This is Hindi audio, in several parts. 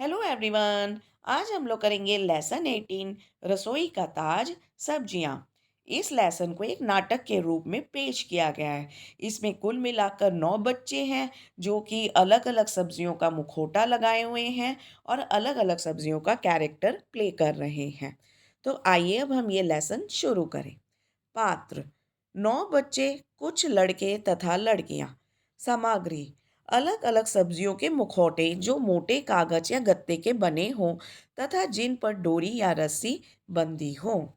Hello everyone. आज हम लोग करेंगे लेसन 18 रसोई का ताज सब्जियां। इस लेसन को एक नाटक के रूप में पेश किया गया है। इसमें कुल मिलाकर 9 बच्चे हैं जो कि अलग अलग सब्जियों का मुखौटा लगाए हुए हैं और अलग अलग सब्जियों का कैरेक्टर प्ले कर रहे हैं। तो आइए अब हम ये लेसन शुरू करें। पात्र 9 बच्चे, कुछ लड़के तथा लड़कियां। सामग्री अलग अलग सब्जियों के मुखौटे जो मोटे कागज या गत्ते के बने हों तथा जिन पर डोरी या रस्सी बंधी हो।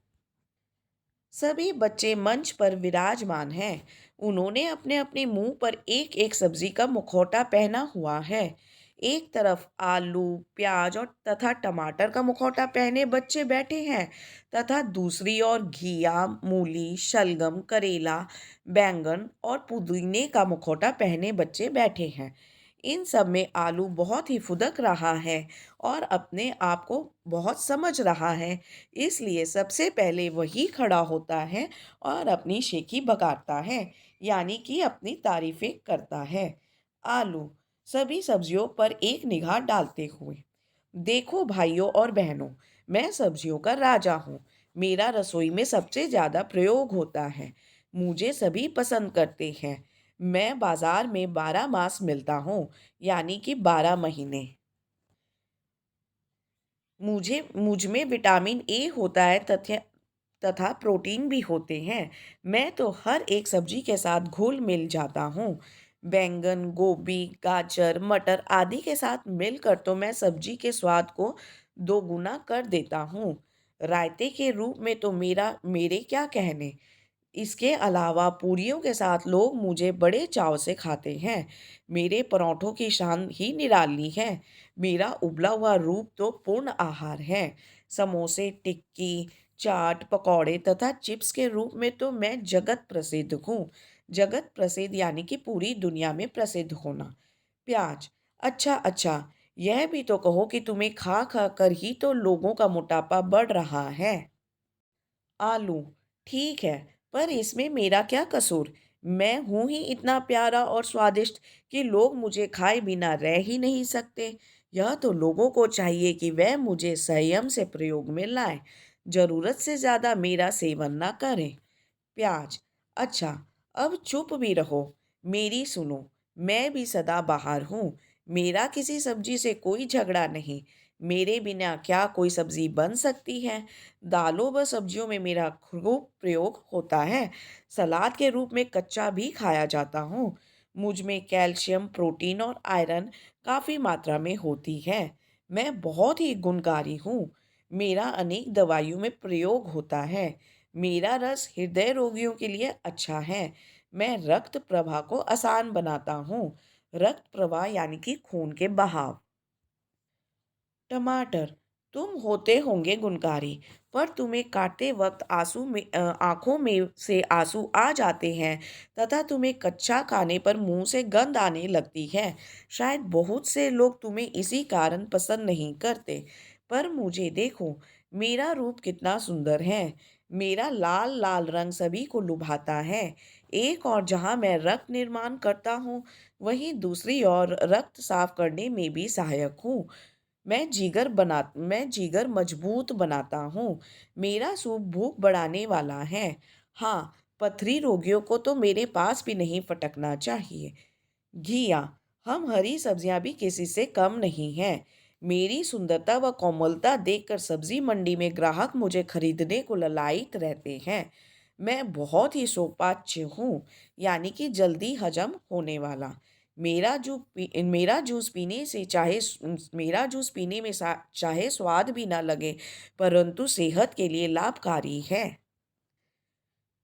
सभी बच्चे मंच पर विराजमान हैं। उन्होंने अपने अपने मुंह पर एक एक सब्जी का मुखौटा पहना हुआ है। एक तरफ आलू, प्याज और तथा टमाटर का मुखौटा पहने बच्चे बैठे हैं तथा दूसरी ओर घिया, मूली, शलगम, करेला, बैंगन और पुदीने का मुखौटा पहने बच्चे बैठे हैं। इन सब में आलू बहुत ही फुदक रहा है और अपने आप को बहुत समझ रहा है। इसलिए सबसे पहले वही खड़ा होता है और अपनी शेखी बगाड़ता है, यानी कि अपनी तारीफें करता है। आलू सभी सब्जियों पर एक निगाह डालते हुए, देखो भाइयों और बहनों, मैं सब्जियों का राजा हूँ। मेरा रसोई में सबसे ज़्यादा प्रयोग होता है। मुझे सभी पसंद करते हैं। मैं बाजार में 12 मास मिलता हूँ, यानी कि 12 महीने। मुझे मुझ में विटामिन ए होता है तथा तथा प्रोटीन भी होते हैं। मैं तो हर एक सब्जी के साथ घुल मिल जाता हूँ। बैंगन, गोभी, गाजर, मटर आदि के साथ मिलकर तो मैं सब्जी के स्वाद को दोगुना कर देता हूँ। रायते के रूप में तो मेरे क्या कहने। इसके अलावा पूरियों के साथ लोग मुझे बड़े चाव से खाते हैं। मेरे परोठों की शान ही निराली है। मेरा उबला हुआ रूप तो पूर्ण आहार है। समोसे, टिक्की, चाट, पकौड़े तथा चिप्स के रूप में तो मैं जगत प्रसिद्ध हूँ। जगत प्रसिद्ध यानी कि पूरी दुनिया में प्रसिद्ध होना। प्याज, अच्छा अच्छा, यह भी तो कहो कि तुम्हें खा खा कर ही तो लोगों का मोटापा बढ़ रहा है। आलू, ठीक है, पर इसमें मेरा क्या कसूर। मैं हूं ही इतना प्यारा और स्वादिष्ट कि लोग मुझे खाए बिना रह ही नहीं सकते। यह तो लोगों को चाहिए कि वह मुझे संयम से प्रयोग में लाएं, जरूरत से ज्यादा मेरा सेवन ना करें। प्याज, अच्छा, अब चुप भी रहो। मेरी सुनो, मैं भी सदाबहार हूँ। मेरा किसी सब्जी से कोई झगड़ा नहीं। मेरे बिना क्या कोई सब्जी बन सकती है। दालों व सब्जियों में मेरा खूब प्रयोग होता है। सलाद के रूप में कच्चा भी खाया जाता हूँ। मुझ में कैल्शियम, प्रोटीन और आयरन काफ़ी मात्रा में होती है। मैं बहुत ही गुणकारी हूँ। मेरा अनेक दवाइयों में प्रयोग होता है। मेरा रस हृदय रोगियों के लिए अच्छा है। मैं रक्त प्रवाह को आसान बनाता हूँ। रक्त प्रवाह यानी कि खून के बहाव। टमाटर, तुम होते होंगे गुणकारी, पर तुम्हें काटते वक्त आंखों में से आंसू आ जाते हैं तथा तुम्हें कच्चा खाने पर मुंह से गंध आने लगती है। शायद बहुत से लोग तुम्हें इसी कारण पसंद नहीं करते, पर मुझे देखो, मेरा रूप कितना सुंदर है। मेरा लाल लाल रंग सभी को लुभाता है। एक और जहाँ मैं रक्त निर्माण करता हूँ, वहीं दूसरी ओर रक्त साफ करने में भी सहायक हूँ। मैं जिगर मजबूत बनाता हूँ। मेरा सूप भूख बढ़ाने वाला है। हाँ, पथरी रोगियों को तो मेरे पास भी नहीं फटकना चाहिए। घिया, हम हरी सब्जियां भी किसी से कम नहीं हैं। मेरी सुंदरता व कोमलता देखकर सब्जी मंडी में ग्राहक मुझे खरीदने को ललायित रहते हैं। मैं बहुत ही सोपाच्य हूँ, यानी कि जल्दी हजम होने वाला। मेरा जूस पीने में चाहे स्वाद भी ना लगे, परंतु सेहत के लिए लाभकारी है।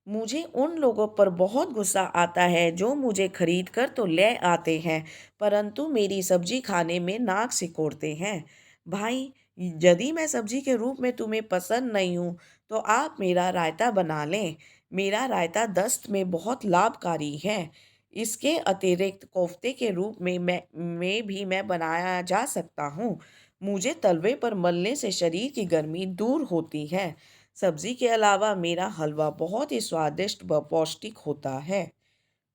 मुझे उन लोगों पर बहुत गुस्सा आता है जो मुझे खरीद कर तो ले आते हैं, परंतु मेरी सब्जी खाने में नाक सिकोड़ते हैं। भाई, यदि मैं सब्जी के रूप में तुम्हें पसंद नहीं हूँ, तो आप मेरा रायता बना लें। मेरा रायता दस्त में बहुत लाभकारी है। इसके अतिरिक्त कोफ्ते के रूप में भी मैं बनाया जा सकता हूँ। मुझे तलवे पर मलने से शरीर की गर्मी दूर होती है। सब्जी के अलावा मेरा हलवा बहुत ही स्वादिष्ट व पौष्टिक होता है।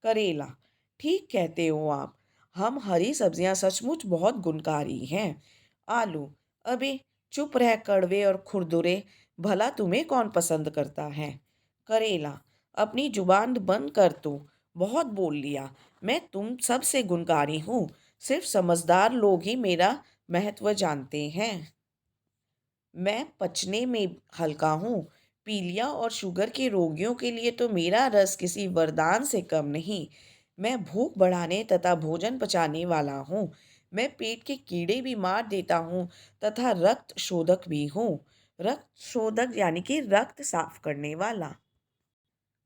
करेला, ठीक कहते हो आप। हम हरी सब्जियां सचमुच बहुत गुणकारी हैं। आलू, अबे चुप रह कड़वे और खुरदुरे, भला तुम्हें कौन पसंद करता है। करेला, अपनी जुबान बंद कर तू, बहुत बोल लिया। मैं तुम सबसे गुणकारी हूँ, सिर्फ समझदार लोग ही मेरा महत्व जानते हैं। मैं पचने में हल्का हूँ, पीलिया और शुगर के रोगियों के लिए तो मेरा रस किसी वरदान से कम नहीं। मैं भूख बढ़ाने तथा भोजन पचाने वाला हूँ। मैं पेट के कीड़े भी मार देता हूँ तथा रक्त शोधक भी हूँ। रक्त शोधक यानी कि रक्त साफ करने वाला।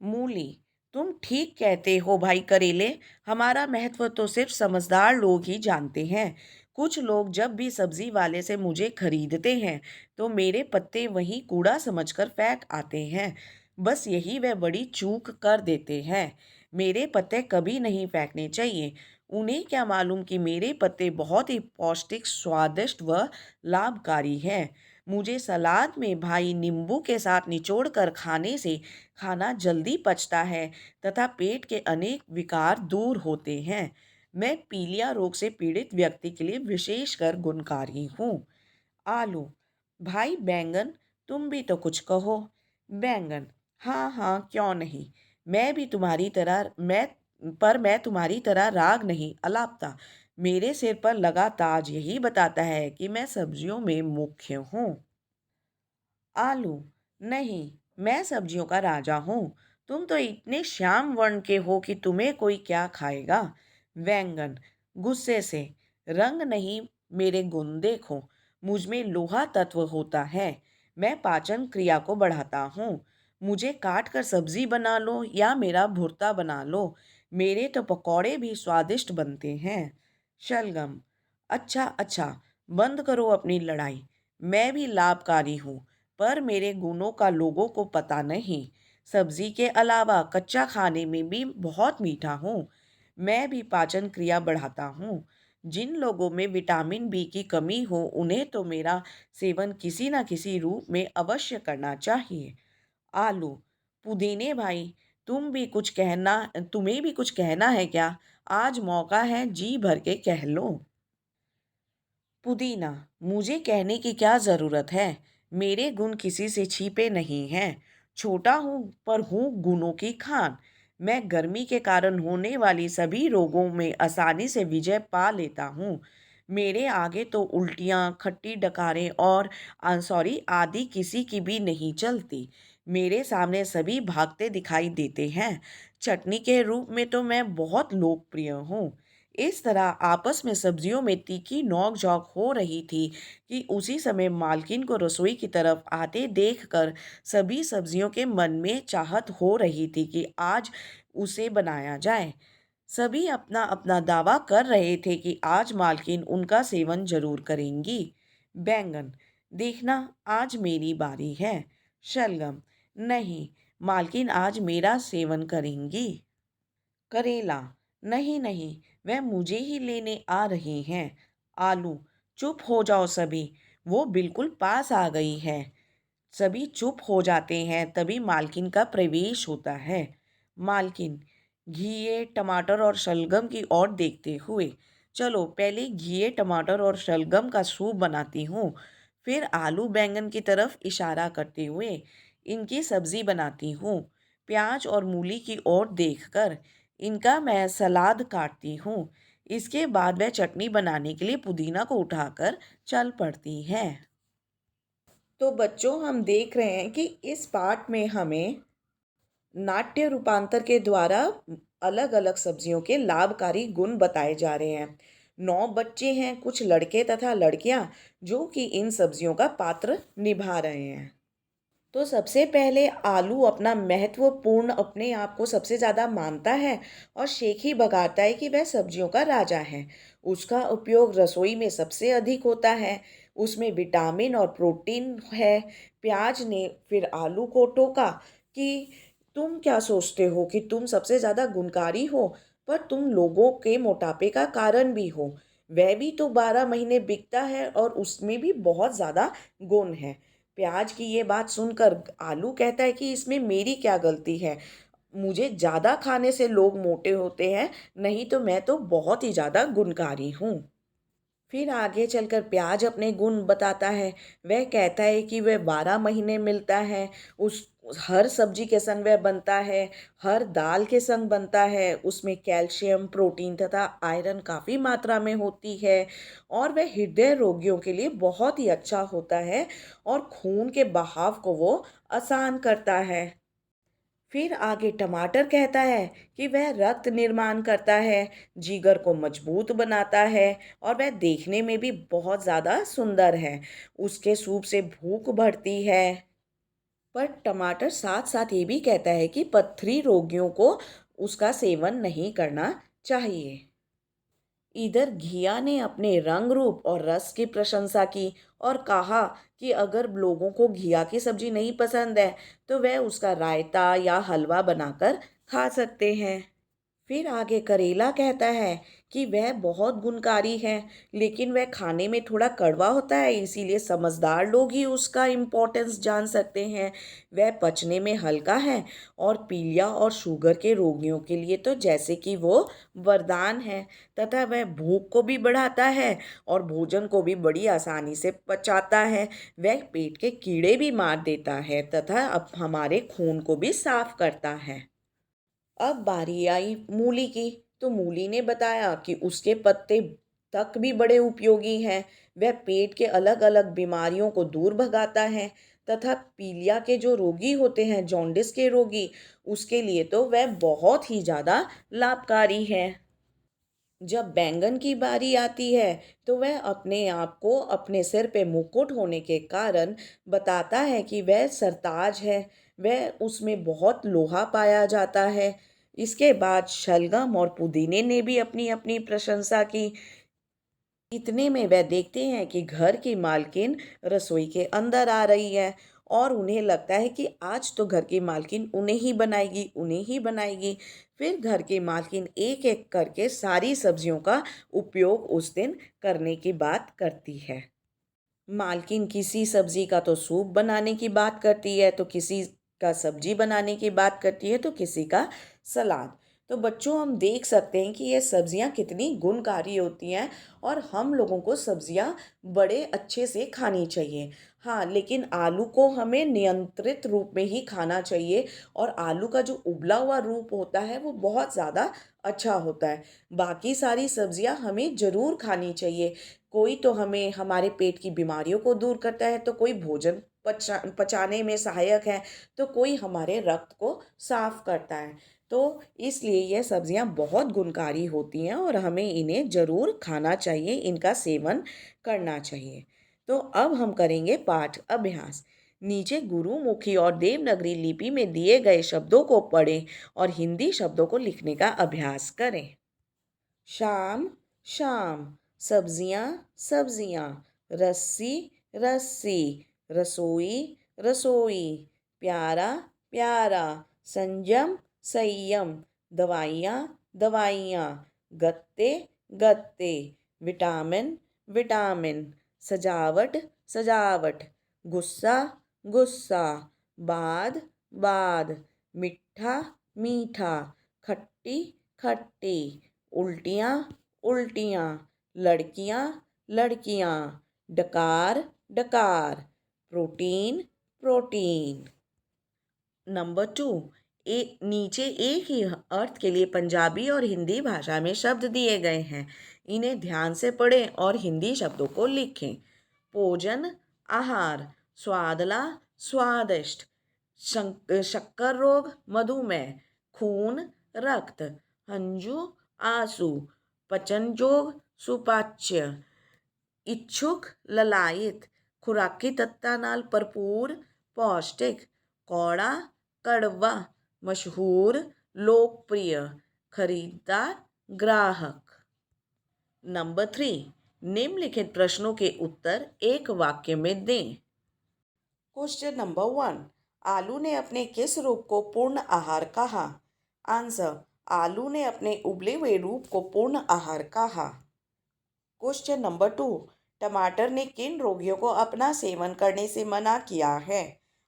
मूली, तुम ठीक कहते हो भाई करेले, हमारा महत्व तो सिर्फ समझदार लोग ही जानते हैं। कुछ लोग जब भी सब्जी वाले से मुझे खरीदते हैं तो मेरे पत्ते वहीं कूड़ा समझकर फेंक आते हैं। बस यही वह बड़ी चूक कर देते हैं। मेरे पत्ते कभी नहीं फेंकने चाहिए। उन्हें क्या मालूम कि मेरे पत्ते बहुत ही पौष्टिक, स्वादिष्ट व लाभकारी हैं। मुझे सलाद में भाई नींबू के साथ निचोड़ कर खाने से खाना जल्दी पचता है तथा पेट के अनेक विकार दूर होते हैं। मैं पीलिया रोग से पीड़ित व्यक्ति के लिए विशेषकर गुणकारी हूँ। आलू, भाई बैंगन, तुम भी तो कुछ कहो। बैंगन, हाँ हाँ क्यों नहीं। मैं भी तुम्हारी तरह मैं तुम्हारी तरह राग नहीं अलापता। मेरे सिर पर लगा ताज यही बताता है कि मैं सब्जियों में मुख्य हूँ। आलू, नहीं, मैं सब्जियों का राजा हूँ। तुम तो इतने श्याम वर्ण के हो कि तुम्हें कोई क्या खाएगा। बैंगन, गुस्से से, रंग नहीं, मेरे गुण देखो। मुझ में लोहा तत्व होता है। मैं पाचन क्रिया को बढ़ाता हूँ। मुझे काट कर सब्जी बना लो या मेरा भुर्ता बना लो, मेरे तो पकौड़े भी स्वादिष्ट बनते हैं। शलगम, अच्छा अच्छा, बंद करो अपनी लड़ाई। मैं भी लाभकारी हूँ, पर मेरे गुणों का लोगों को पता नहीं। सब्जी के अलावा कच्चा खाने में भी बहुत मीठा हूँ। मैं भी पाचन क्रिया बढ़ाता हूँ। जिन लोगों में विटामिन बी की कमी हो उन्हें तो मेरा सेवन किसी न किसी रूप में अवश्य करना चाहिए। आलू, पुदीने भाई, तुम्हें भी कुछ कहना है क्या? आज मौका है, जी भर के कह लो। पुदीना, मुझे कहने की क्या ज़रूरत है। मेरे गुण किसी से छिपे नहीं हैं। छोटा हूँ पर हूँ गुणों की खान। मैं गर्मी के कारण होने वाली सभी रोगों में आसानी से विजय पा लेता हूँ। मेरे आगे तो उल्टियाँ, खट्टी डकारें और आदि किसी की भी नहीं चलती। मेरे सामने सभी भागते दिखाई देते हैं। चटनी के रूप में तो मैं बहुत लोकप्रिय हूँ। इस तरह आपस में सब्जियों में तीखी नोक-झोंक हो रही थी कि उसी समय मालकिन को रसोई की तरफ आते देखकर सभी सब्जियों के मन में चाहत हो रही थी कि आज उसे बनाया जाए। सभी अपना-अपना दावा कर रहे थे कि आज मालकिन उनका सेवन ज़रूर करेंगी। बैंगन, देखना आज मेरी बारी है। शलगम, नहीं, मालकिन आज मेरा सेवन करेंगी। करेला, नहीं नहीं, वह मुझे ही लेने आ रही हैं। आलू, चुप हो जाओ सभी, वो बिल्कुल पास आ गई है। सभी चुप हो जाते हैं तभी मालकिन का प्रवेश होता है। मालकिन, घिए टमाटर और शलगम की ओर देखते हुए, चलो पहले घिए टमाटर और शलगम का सूप बनाती हूँ, फिर आलू बैंगन की तरफ इशारा करते हुए इनकी सब्जी बनाती हूँ। प्याज और मूली की ओर देखकर इनका मैं सलाद काटती हूँ। इसके बाद वह चटनी बनाने के लिए पुदीना को उठाकर चल पड़ती है। तो बच्चों, हम देख रहे हैं कि इस पाठ में हमें नाट्य रूपांतर के द्वारा अलग अलग सब्जियों के लाभकारी गुण बताए जा रहे हैं। 9 बच्चे हैं, कुछ लड़के तथा लड़कियां, जो कि इन सब्जियों का पात्र निभा रहे हैं। तो सबसे पहले आलू अपने आप को सबसे ज़्यादा मानता है और शेख ही बगाता है कि वह सब्जियों का राजा है। उसका उपयोग रसोई में सबसे अधिक होता है। उसमें विटामिन और प्रोटीन है। प्याज ने फिर आलू को टोका कि तुम क्या सोचते हो कि तुम सबसे ज़्यादा गुणकारी हो, पर तुम लोगों के मोटापे का कारण भी हो। वह भी तो 12 महीने बिकता है और उसमें भी बहुत ज़्यादा गुण है। प्याज की ये बात सुनकर आलू कहता है कि इसमें मेरी क्या गलती है। मुझे ज़्यादा खाने से लोग मोटे होते हैं, नहीं तो मैं तो बहुत ही ज़्यादा गुणकारी हूँ। फिर आगे चलकर प्याज अपने गुण बताता है। वह कहता है कि वह 12 महीने मिलता है। हर सब्जी के संग वह बनता है, हर दाल के संग बनता है। उसमें कैल्शियम, प्रोटीन तथा आयरन काफ़ी मात्रा में होती है और वह हृदय रोगियों के लिए बहुत ही अच्छा होता है और खून के बहाव को वो आसान करता है। फिर आगे टमाटर कहता है कि वह रक्त निर्माण करता है, जिगर को मजबूत बनाता है और वह देखने में भी बहुत ज़्यादा सुंदर है। उसके सूप से भूख बढ़ती है। पर टमाटर साथ साथ ये भी कहता है कि पथरी रोगियों को उसका सेवन नहीं करना चाहिए। इधर घिया ने अपने रंग रूप और रस की प्रशंसा की और कहा कि अगर लोगों को घिया की सब्जी नहीं पसंद है तो वह उसका रायता या हलवा बनाकर खा सकते हैं। फिर आगे करेला कहता है कि वह बहुत गुणकारी है, लेकिन वह खाने में थोड़ा कड़वा होता है, इसीलिए समझदार लोग ही उसका इम्पोर्टेंस जान सकते हैं। वह पचने में हल्का है और पीलिया और शुगर के रोगियों के लिए तो जैसे कि वो वरदान है, तथा वह भूख को भी बढ़ाता है और भोजन को भी बड़ी आसानी से पचाता है। वह पेट के कीड़े भी मार देता है तथा अब हमारे खून को भी साफ करता है। अब बारी आई मूली की। तो मूली ने बताया कि उसके पत्ते तक भी बड़े उपयोगी हैं। वह पेट के अलग अलग बीमारियों को दूर भगाता है तथा पीलिया के जो रोगी होते हैं, जॉन्डिस के रोगी, उसके लिए तो वह बहुत ही ज़्यादा लाभकारी है। जब बैंगन की बारी आती है तो वह अपने आप को अपने सिर पे मुकुट होने के कारण बताता है कि वह सरताज है। वह उसमें बहुत लोहा पाया जाता है। इसके बाद शलगम और पुदीने ने भी अपनी अपनी प्रशंसा की। इतने में वह देखते हैं कि घर की मालकिन रसोई के अंदर आ रही है और उन्हें लगता है कि आज तो घर की मालकिन उन्हें ही बनाएगी। फिर घर की मालकिन एक एक करके सारी सब्जियों का उपयोग उस दिन करने की बात करती है। मालकिन किसी सब्जी का तो सूप बनाने की बात करती है, तो किसी का सब्जी बनाने की बात करती है, तो किसी का सलाद। तो बच्चों, हम देख सकते हैं कि ये सब्जियां कितनी गुणकारी होती हैं और हम लोगों को सब्जियां बड़े अच्छे से खानी चाहिए। हाँ, लेकिन आलू को हमें नियंत्रित रूप में ही खाना चाहिए और आलू का जो उबला हुआ रूप होता है वो बहुत ज़्यादा अच्छा होता है। बाकी सारी सब्जियां हमें ज़रूर खानी चाहिए। कोई तो हमें हमारे पेट की बीमारियों को दूर करता है, तो कोई भोजन पचाने में सहायक है, तो कोई हमारे रक्त को साफ करता है। तो इसलिए यह सब्जियां बहुत गुणकारी होती हैं और हमें इन्हें ज़रूर खाना चाहिए, इनका सेवन करना चाहिए। तो अब हम करेंगे पाठ अभ्यास। नीचे गुरुमुखी और देवनागरी लिपि में दिए गए शब्दों को पढ़ें और हिंदी शब्दों को लिखने का अभ्यास करें। शाम, शाम। सब्जियां, सब्जियां। रस्सी, रस्सी। रसोई, रसोई। प्यारा, प्यारा। संयम, संयम। दवाइयाँ, दवाइयाँ। गत्ते, गत्ते। Vitamin, vitamin. सजावट, सजावट। गुस्सा, गुस्सा। बाद, बाद। मिठा, मीठा। खट्टी, खट्टी। उल्टियाँ, उल्टियाँ। लड़कियाँ, लड़कियाँ। डकार, डकार। Protein, protein. नंबर 2, नीचे एक ही अर्थ के लिए पंजाबी और हिंदी भाषा में शब्द दिए गए हैं। इन्हें ध्यान से पढ़ें और हिंदी शब्दों को लिखें। भोजन, आहार। स्वादला, स्वादिष्ट। शक्कर रोग, मधुमेह। खून, रक्त। हंजू, आंसू। पचन जोग, सुपाच्य। इच्छुक, ललायत। खुराकी तत्तां नाल भरपूर, पौष्टिक। कौड़ा, कड़वा। मशहूर, लोकप्रिय। खरीददार, ग्राहक। नंबर 3, निम्नलिखित प्रश्नों के उत्तर एक वाक्य में दें। क्वेश्चन नंबर 1, आलू ने अपने किस रूप को पूर्ण आहार कहा? आंसर, आलू ने अपने उबले हुए रूप को पूर्ण आहार कहा। क्वेश्चन नंबर 2, टमाटर ने किन रोगियों को अपना सेवन करने से मना किया है?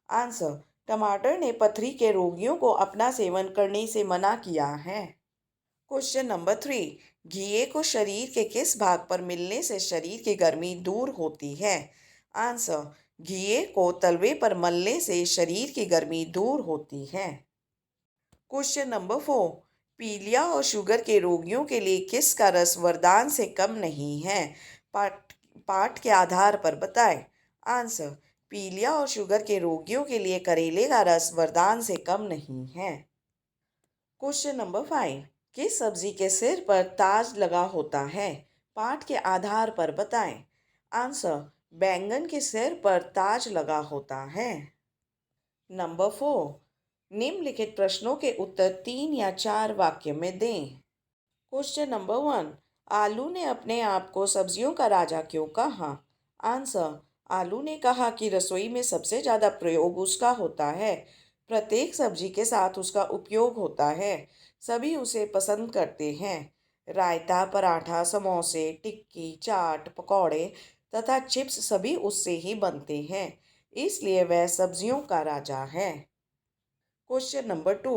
आंसर, टमाटर ने पथरी के रोगियों को अपना सेवन करने से मना किया है। Question number 3। घिए को शरीर के किस भाग पर मिलने से शरीर की गर्मी दूर होती है? आंसर। घिए को तलवे पर मलने से शरीर की गर्मी दूर होती है। Question number 4। पीलिया और शुगर के रोगियों के लिए किसका रस वरदान से कम नहीं है? पाठ पाठ के आधार पर बताएं। आंसर। पीलिया और शुगर के रोगियों के लिए करेले का रस वरदान से कम नहीं है। Question number 5। किस सब्जी के सिर पर ताज लगा होता है? पाठ के आधार पर बताएं। आंसर। बैंगन के सिर पर ताज लगा होता है। नंबर 4। निम्नलिखित प्रश्नों के उत्तर 3 या 4 वाक्य में दें। Question number 1। आलू ने अपने आप को सब्जियों का राजा क्यों कहा? आंसर। आलू ने कहा कि रसोई में सबसे ज़्यादा प्रयोग उसका होता है। प्रत्येक सब्जी के साथ उसका उपयोग होता है। सभी उसे पसंद करते हैं। रायता, पराठा, समोसे, टिक्की, चाट, पकौड़े तथा चिप्स सभी उससे ही बनते हैं। इसलिए वह सब्जियों का राजा है। Question number 2।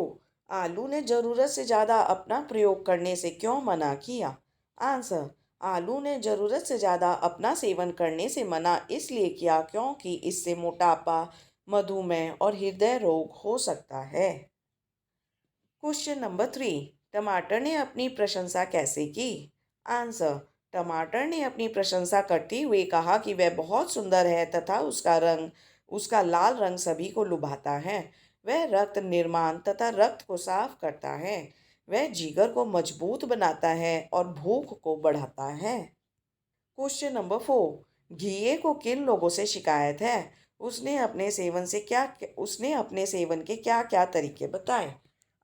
आलू ने ज़रूरत से ज़्यादा अपना प्रयोग करने से क्यों मना किया? आंसर। आलू ने ज़रूरत से ज़्यादा अपना सेवन करने से मना इसलिए किया क्योंकि इससे मोटापा, मधुमेह और हृदय रोग हो सकता है। Question number 3। टमाटर ने अपनी प्रशंसा कैसे की? आंसर। टमाटर ने अपनी प्रशंसा करते हुए कहा कि वह बहुत सुंदर है तथा उसका लाल रंग सभी को लुभाता है। वह रक्त निर्माण तथा रक्त को साफ करता है। वह जिगर को मजबूत बनाता है और भूख को बढ़ाता है। Question number 4। घिए को किन लोगों से शिकायत है? उसने अपने सेवन के क्या क्या तरीके बताए?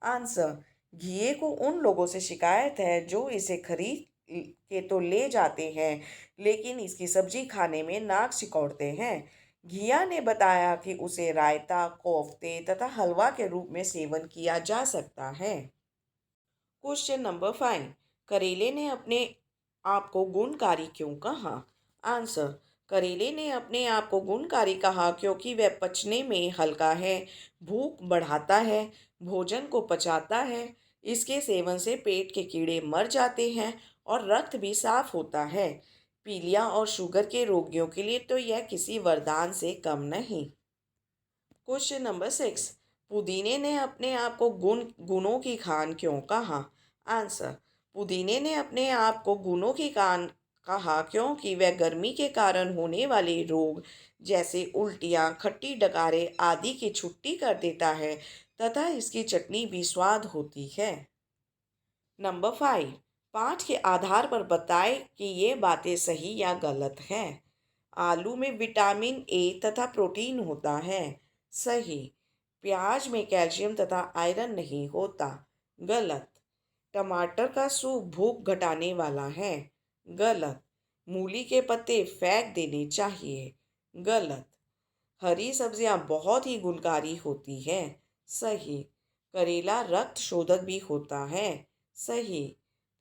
आंसर। घिए को उन लोगों से शिकायत है जो इसे खरीद के तो ले जाते हैं, लेकिन इसकी सब्जी खाने में नाक सिकोड़ते हैं। घिया ने बताया कि उसे रायता, कोफ्ते तथा हलवा के रूप में सेवन किया जा सकता है। Question number 5। करेले ने अपने आप को गुणकारी क्यों कहा? आंसर। करेले ने अपने आप को गुणकारी कहा क्योंकि वह पचने में हल्का है, भूख बढ़ाता है, भोजन को पचाता है। इसके सेवन से पेट के कीड़े मर जाते हैं और रक्त भी साफ होता है। पीलिया और शुगर के रोगियों के लिए तो यह किसी वरदान से कम नहीं। Question number 6। पुदीने ने अपने आप को गुणों की खान क्यों कहा? आंसर। पुदीने ने अपने आप को गुणों की खान कहा क्योंकि वह गर्मी के कारण होने वाले रोग जैसे उल्टियाँ, खट्टी डकारे आदि की छुट्टी कर देता है तथा इसकी चटनी भी स्वाद होती है। नंबर 5। पाठ के आधार पर बताएं कि ये बातें सही या गलत हैं। आलू में विटामिन ए तथा प्रोटीन होता है। सही। प्याज में कैल्शियम तथा आयरन नहीं होता। गलत। टमाटर का सूप भूख घटाने वाला है। गलत। मूली के पत्ते फेंक देने चाहिए। गलत। हरी सब्जियां बहुत ही गुणकारी होती हैं। सही। करेला रक्त शोधक भी होता है। सही।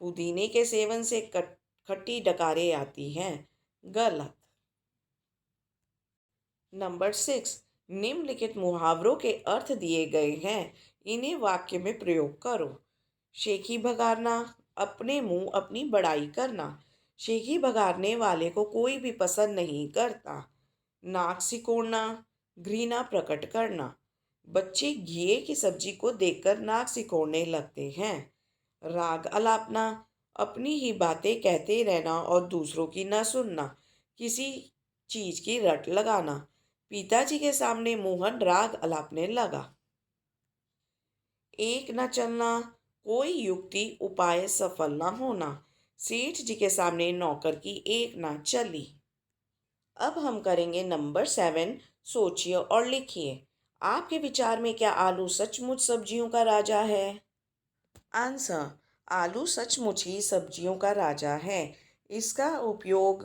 पुदीने के सेवन से खट्टी डकारें आती हैं। गलत। नंबर 6। निम्नलिखित मुहावरों के अर्थ दिए गए हैं, इन्हें वाक्य में प्रयोग करो। शेखी भगाना, अपने मुंह अपनी बड़ाई करना। शेखी भगाड़ने वाले को कोई भी पसंद नहीं करता। नाक सिकोड़ना, घृणा प्रकट करना। बच्चे घिए की सब्जी को देखकर नाक सिकोड़ने लगते हैं। राग अलापना, अपनी ही बातें कहते रहना और दूसरों की न सुनना। किसी चीज की रट लगाना। पिताजी के सामने मोहन राग अलापने लगा। एक न चलना, कोई युक्ति उपाय सफल न होना। सेठ जी के सामने नौकर की एक न चली। अब हम करेंगे नंबर 7। सोचिए और लिखिए। आपके विचार में क्या आलू सचमुच सब्जियों का राजा है? आंसर। आलू सचमुच ही सब्जियों का राजा है। इसका उपयोग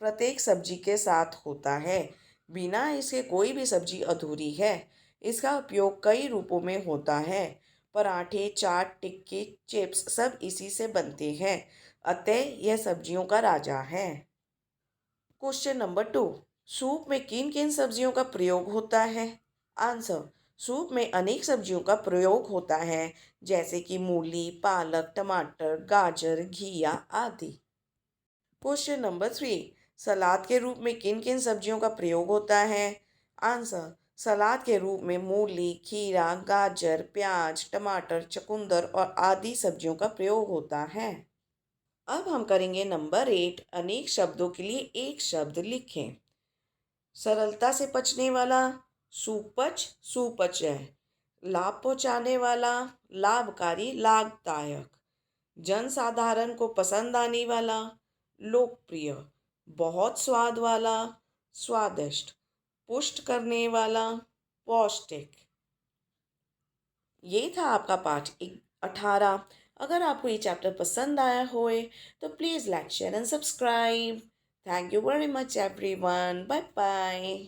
प्रत्येक सब्जी के साथ होता है। बिना इसके कोई भी सब्जी अधूरी है। इसका उपयोग कई रूपों में होता है। पराठे, चाट, टिक्की, चिप्स सब इसी से बनते हैं। अतः यह सब्जियों का राजा है। Question number 2। सूप में किन किन सब्जियों का प्रयोग होता है? आंसर। सूप में अनेक सब्जियों का प्रयोग होता है, जैसे कि मूली, पालक, टमाटर, गाजर, घिया आदि। क्वेश्चन नंबर 3, सलाद के रूप में किन किन सब्जियों का प्रयोग होता है? आंसर, सलाद के रूप में मूली, खीरा, गाजर, प्याज, टमाटर, चुकंदर और आदि सब्जियों का प्रयोग होता है। अब हम करेंगे नंबर 8, अनेक शब्दों के लिए एक शब्द लिखें। सरलता से पचने वाला, सुपच, सुपचय। लाभ पहुंचाने वाला, लाभकारी, लाभदायक। जनसाधारण को पसंद आने वाला, लोकप्रिय। बहुत स्वाद वाला, स्वादिष्ट। पुष्ट करने वाला, पौष्टिक। ये था आपका पाठ 18। अगर आपको ये चैप्टर पसंद आया होए तो please like share and subscribe. Thank you very much everyone, bye bye.